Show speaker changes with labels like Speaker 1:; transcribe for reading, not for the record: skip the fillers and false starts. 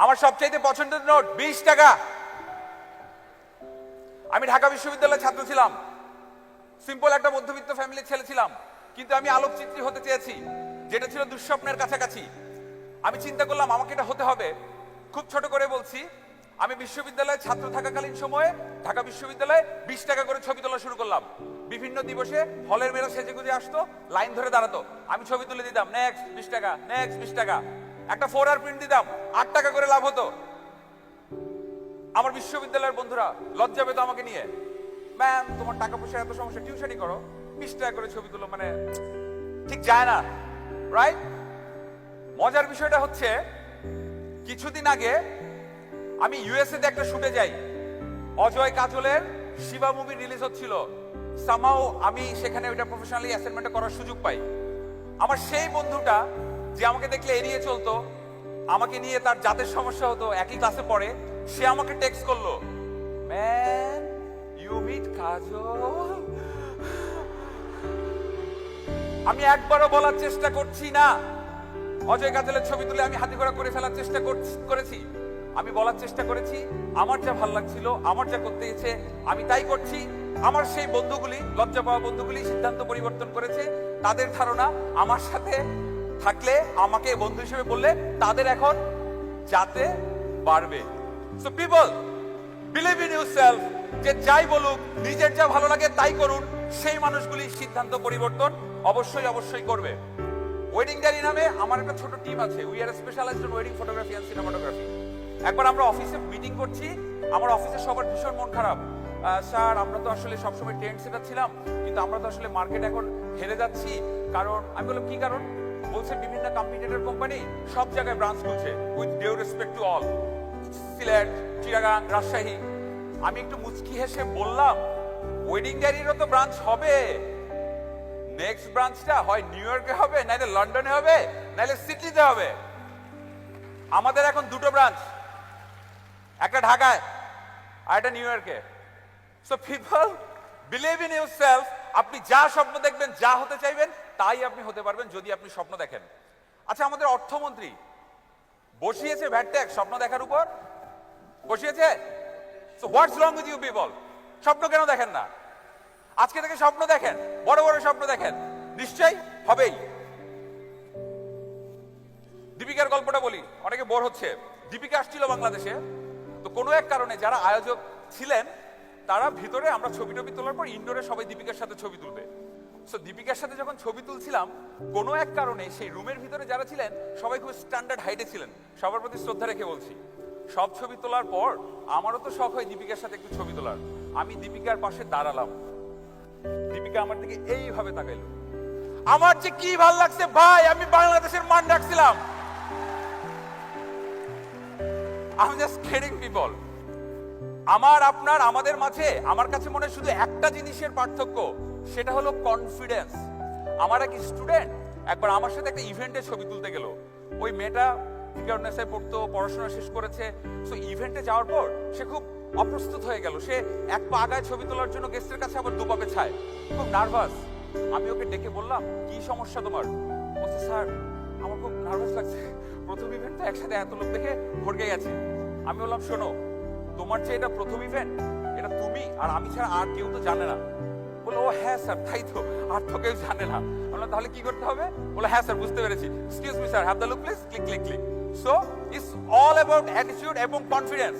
Speaker 1: আমার সবচাইতে পছন্দের নোট 20 টাকা। আমি ঢাকা বিশ্ববিদ্যালয়ের ছাত্র ছিলাম, সিম্পল একটা মধ্যবিত্ত ফ্যামিলির ছেলে ছিলাম, কিন্তু আমি আলোকচিত্রী হতে চেয়েছি, যেটা ছিল দুঃস্বপ্নের কাছাকাছি। আমি চিন্তা করলাম আমাকে এটা হতে হবে। খুব ছোট করে বলছি, আমি বিশ্ববিদ্যালয়ে ছাত্র থাকাকালীন সময়ে ঢাকা বিশ্ববিদ্যালয়ে 20 টাকা করে ছবি তোলা শুরু করলাম। বিভিন্ন দিবসে হলের মেয়েরা সেজে গুজে আসতো, লাইন ধরে দাঁড়াতো, আমি ছবি তুলে দিতাম, নেক্সট 20 টাকা, নেক্সট 20 টাকা। একটা 4R প্রিন্ট দিতাম, 8 টাকা করে লাভ হতো। আমার বিশ্ববিদ্যালয়ের বন্ধুরা লজ্জা পেত আমাকে নিয়ে, ম্যাম তোমার টাকা পয়সা এত সমস্যা, টিউশনই করো, 20 টাকা করে ছবি তুলো, মানে ঠিক যায় না, রাইট? মজার বিষয়টা হচ্ছে, কিছুদিন আগে আমি ইউএসএ তে একটা শুটে যাই, অজয় কাজলের শিবা মুভি রিলিজ হচ্ছিল। সামহাউ আমি সেখানে ওইটা প্রফেশনালি অ্যাসাইনমেন্ট করার সুযোগ পাই। আমার সেই বন্ধুটা যে আমাকে দেখলে এড়িয়ে চলতো, আমাকে নিয়ে তার জাতের সমস্যা হতো, একই ক্লাসে পড়ে, সে আমাকে টেক্সট করলো, ম্যান ইউ মিট কাজল। আমি একবারও বলার চেষ্টা করছি না অজয় কাজলের ছবি তুলে আমি হাতে ঘোড়া করে ফেলার চেষ্টা করেছি। আমি বলার চেষ্টা করেছি আমার যা ভালো লাগছিল, আমার যা করতে ইচ্ছে আমি তাই করছি। আমার সেই বন্ধুগুলি, লজ্জা পাওয়া বন্ধুগুলি সিদ্ধান্ত পরিবর্তন করেছে। তাদের ধারণা আমার সাথে থাকলে, আমাকে বন্ধু হিসেবে বললে তাদের এখন যাতে বাড়বে। So people, believe in yourself. যে যাই বলুক, নিজের যা ভালো লাগে তাই করুন। সেই মানুষগুলি সিদ্ধান্ত পরিবর্তন অবশ্যই অবশ্যই করবে। ওয়েডিং ডায়েরি নামে আমার একটা ছোট টিম আছে। We are specialized in wedding photography and cinematography. একবার আমরা অফিসে মিটিং করছি, আমার অফিসে সবার ভীষণ মন খারাপ। স্যার আমরা তো আসলে সবসময় ট্রেন্ড সেটার ছিলাম, কিন্তু আমরা তো আসলে মার্কেট এখন হেরে যাচ্ছি। কারণ আমি বললাম কি কারণ? বলছে বিভিন্ন কম্পিটিটর কোম্পানি সব জায়গায় ব্রাঞ্চ খুলছে, with due respect to all, Sylhet, Chittagong, Rajshahi. আমি একটু মুচকি হেসে বললাম, ওয়েডিং ডায়েরিরও তো ব্রাঞ্চ হবে, নেক্সট ব্রাঞ্চটা হয় নিউ ইয়র্কে হবে, নাইলে লন্ডনে হবে, নাইলে সিডনিতে হবে। আমাদের এখন দুটো ব্রাঞ্চ, একটা ঢাকায় আর একটা নিউ ইয়র্কে। So people, believe in yourself. আপনি যা স্বপ্ন দেখবেন, যা হতে চাইবেন, তাই আপনি হতে পারবেন যদি আপনি স্বপ্ন দেখেন। আচ্ছা, আমাদের অর্থমন্ত্রী বসিয়েছে ভ্যাট ট্যাক্স স্বপ্ন দেখার উপর, বসিয়েছে। So what's wrong with you people? স্বপ্ন কেন দেখেন না? আজকে থেকে স্বপ্ন দেখেন, বড় বড় স্বপ্ন দেখেন, নিশ্চয়ই হবেই। দীপিকার গল্পটা বলি, অনেকে বোর হচ্ছে। দীপিকা আসছিল বাংলাদেশে, তো কোনো এক কারণে যারা আয়োজক ছিলেন তারা ভিতরে, আমরা ছবি টবি তোলার পর ইনডোরে সবাই দীপিকার সাথে ছবি তুলবে। সো দীপিকার সাথে যখন ছবি তুলছিলাম, কোনো এক কারণে সেই রুমের ভিতরে যারা ছিলেন সবাই খুব স্ট্যান্ডার্ড হাইটে ছিলেন। সবার প্রতি শ্রদ্ধা রেখে বলছি, সব ছবি তোলার পর আমারও তো শখ হয় দীপিকার সাথে একটু ছবি তোলার। আমি দীপিকার পাশে দাঁড়ালাম, দীপিকা আমার দিকে এইভাবে তাকাইলো। আমার যে কি ভালো লাগছে ভাই, আমি বাংলাদেশের মান রাখছিলাম। I'm just kidding people. আমার, আপনার, আমাদের মাঝে আমার কাছে মনে হয় শুধু একটা জিনিসের পার্থক্য, সেটা হলো কনফিডেন্স। আমার এক স্টুডেন্ট একবার আমার সাথে একটা ইভেন্টে ছবি তুলতে গেল। ওই মেয়েটা ফিগারনেসে পড়তো, পড়াশোনা শেষ করেছে। সো ইভেন্টে যাওয়ার পর সে খুব অপ্রস্তুত হয়ে গেল। সে এক পা আগায় ছবি তোলার জন্য গেস্টের কাছে, আবার দু পা পেছায়, খুব নার্ভাস। আমি ওকে ডেকে বললাম, কি সমস্যা তোমার? বলছে, স্যার আমার খুব নার্ভাস লাগছে, প্রথম ইভেন্ট তো একসাথে এত লোক দেখে ভরকে গেছে। আমি বললাম, শোনো, তোমার যে এটা প্রথম ইভেন্ট, এটা তুমি আর আমি ছাড়া আর কেউ তো জানে না। বললো, ও হ্যাঁ স্যার, তাই তো, আর তো কেউ জানে না। বললাম, তাহলে কি করতে হবে? বলে, হ্যাঁ স্যার, বুঝতে পেরেছি, excuse me sir, have the look please, click click click. So it's all about attitude এবং কনফিডেন্স।